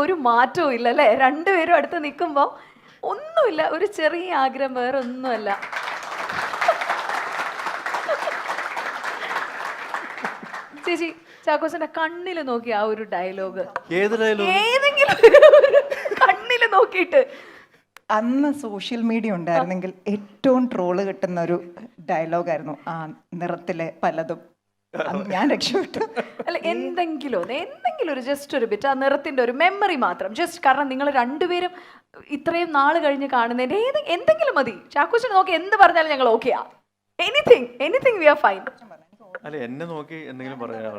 ഒരു മാറ്റവും ഇല്ല അല്ലേ? രണ്ടുപേരും അടുത്ത് നിൽക്കുമ്പോൾ ഒന്നുമില്ല, ഒരു ചെറിയ ആഗ്രഹം, വേറെ ഒന്നുമല്ല. ചേച്ചി ചാക്കോച്ചന്റെ കണ്ണില് നോക്കി ആ ഒരു ഡയലോഗ്, ഏതെങ്കിലും കണ്ണില് നോക്കിയിട്ട്. അന്ന് സോഷ്യൽ മീഡിയ ഉണ്ടായിരുന്നെങ്കിൽ ഏറ്റവും ട്രോള് കിട്ടുന്ന ഒരു ഡയലോഗായിരുന്നു ആ നിറത്തിലെ പലതും. ഞാൻ രക്ഷപ്പെട്ടു. അല്ല, എന്തെങ്കിലും ഒരു ജസ്റ്റ് ഒരു ബിറ്റ്, ആ നിറത്തിന്റെ ഒരു മെമ്മറി മാത്രം, ജസ്റ്റ് കാരണം നിങ്ങൾ രണ്ടുപേരും ഇത്രയും നാൾ കഴിഞ്ഞ് കാണുന്നതിന്റെ എന്തെങ്കിലും മതി. ചാക്കോച്ചനെ നോക്കി എന്ത് പറഞ്ഞാലും ഞങ്ങൾ ഓക്കെയാ. Anything we are fine. അല്ല, എന്നെ നോക്കി എന്തെങ്കിലും പറയാ,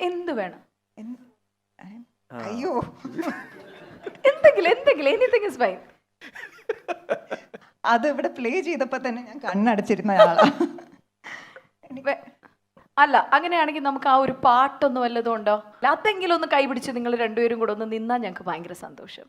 എന്ത് വേണം, അയ്യോ എന്തെങ്കിലും എനിത്തിങ് ഇസ് ഫൈൻ. അത് ഇവിടെ പ്ലേ ചെയ്തപ്പോ തന്നെ ഞാൻ കണ്ണടച്ചിരുന്ന ആളാ. അല്ല, അങ്ങനെയാണെങ്കിൽ നമുക്ക് ആ ഒരു പാട്ടൊന്നും വല്ലതും ഉണ്ടോ? അതെങ്കിലും ഒന്ന് കൈപിടിച്ച് നിങ്ങൾ രണ്ടുപേരും കൂടെ ഒന്ന് നിന്നാൽ ഞങ്ങൾക്ക് ഭയങ്കര സന്തോഷം.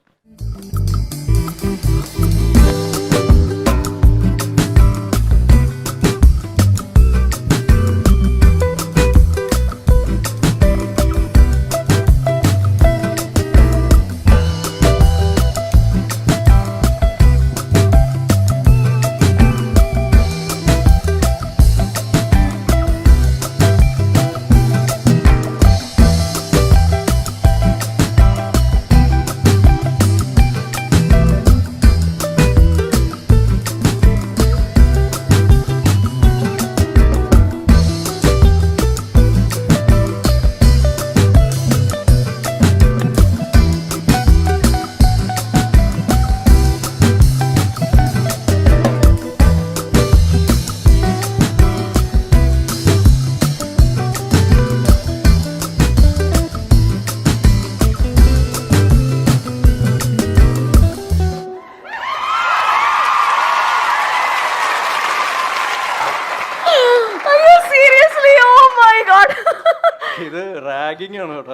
ഇത് റാഗിങ് ആണ് കേട്ടോ,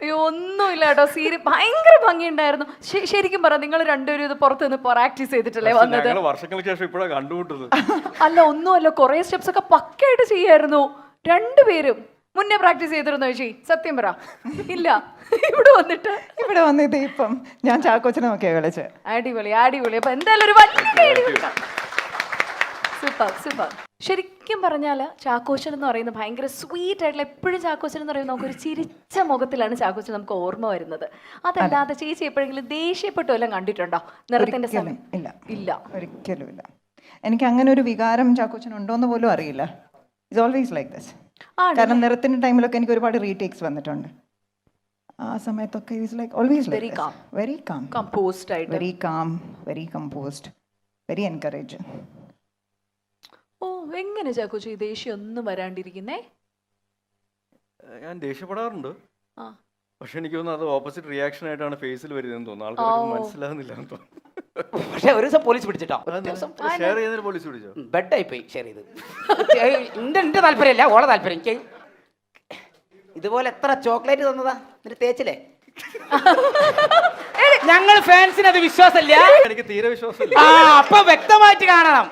അയ്യോ ഒന്നുമില്ല കേട്ടോ. ഭയങ്കര ഭംഗിയുണ്ടായിരുന്നു. ശരിക്കും പറ, നിങ്ങൾ രണ്ടുപേരും ഇത് പുറത്ത് നിന്ന് പ്രാക്ടീസ് ചെയ്തിട്ടല്ലേ വന്നത്? വർഷങ്ങൾക്ക് ശേഷം ഇപ്പോഴാണ് കണ്ടുമുട്ടുന്നത്. അല്ല, ഒന്നുമല്ല, കുറെ സ്റ്റെപ്സ് ഒക്കെ പക്കയായിട്ട് ചെയ്യായിരുന്നു രണ്ടുപേരും. മുന്നേ പ്രാക്ടീസ് ചെയ്തിരുന്നോ ചേച്ചി? സത്യം പറ. ഇല്ല, ഇവിടെ വന്നിട്ട് ഇപ്പം ഞാൻ ചാക്കോച്ചനെ നോക്കിയാ കളിച്ച്. അടിപൊളി. അപ്പൊ എന്തായാലും ഒരു വലിയ സൂപ്പർ. ശരിക്കും പറഞ്ഞാൽ ചാക്കോച്ചൻ എന്ന് പറയുന്നത് ഭയങ്കര സ്വീറ്റ് ആയിട്ടുള്ള, എപ്പോഴും ചാക്കോച്ചൻ എന്ന് പറയുമ്പോൾ നമുക്കൊരു ചിരിച്ച മുഖത്തിലാണ് ചാക്കോച്ചൻ നമുക്ക് ഓർമ്മ വരുന്നത്. അതല്ലാതെ ചേച്ചി എപ്പോഴെങ്കിലും ദേഷ്യപ്പെട്ടു എല്ലാം കണ്ടിട്ടുണ്ടോ നിറത്തിന്റെ സമയം? ഇല്ല, ഒരിക്കലും ഇല്ല. എനിക്ക് അങ്ങനെ ഒരു വികാരം ചാക്കോച്ചൻ ഉണ്ടോന്ന് പോലും അറിയില്ല. It's always like this. കാരണം നിറത്തിന്റെ ടൈമിലൊക്കെ എനിക്ക് ഒരുപാട് റീടേക്സ് വന്നിട്ടുണ്ട്. ആ സമയത്തൊക്കെ ഓൾവേസ് വെരി കാം, കമ്പോസ്ഡ് ആയിട്ട്, വെരി കമ്പോസ്ഡ്, വെരി എൻകറേജിങ്. ഓ, എങ്ങനെ ചാക്കോച്ചി ദേഷ്യം ഒന്നും വരാണ്ടിരിക്കുന്നേ? ഞാൻ ദേഷ്യപ്പെടാറുണ്ട്, പക്ഷെ എനിക്ക് തോന്നുന്നു അത് ഓപ്പോസിറ്റ് റിയാക്ഷൻ ആയിട്ടാണ് ഫേസിൽ വരുന്നതെന്ന് തോന്നുന്നു. ആൾക്കാർക്ക് മനസ്സിലാകുന്നില്ല എന്ന് തോന്നുന്നു. പക്ഷെ ഒരു ദിവസം പോലീസ് പിടിച്ചിട്ടോ. ഷെയർ ചെയ്യുന്നതിന് പോലീസ് പിടിച്ചോ? ബെഡായി പോയി ഷെയർ ചെയ്ത്. എന്റെ താല്പര്യമല്ല, ഓളെ താല്പര്യം. എനിക്ക് ഇതുപോലെ എത്ര ചോക്ലേറ്റ് തന്നതാ, എന്നിട്ട് തേച്ചില്ലേ? ഞങ്ങൾ ഫാൻസിന് അത് വിശ്വാസമില്ല. എനിക്ക് തീരെ വിശ്വാസമില്ല. അപ്പൊ വ്യക്തമായിട്ട് കാണണം.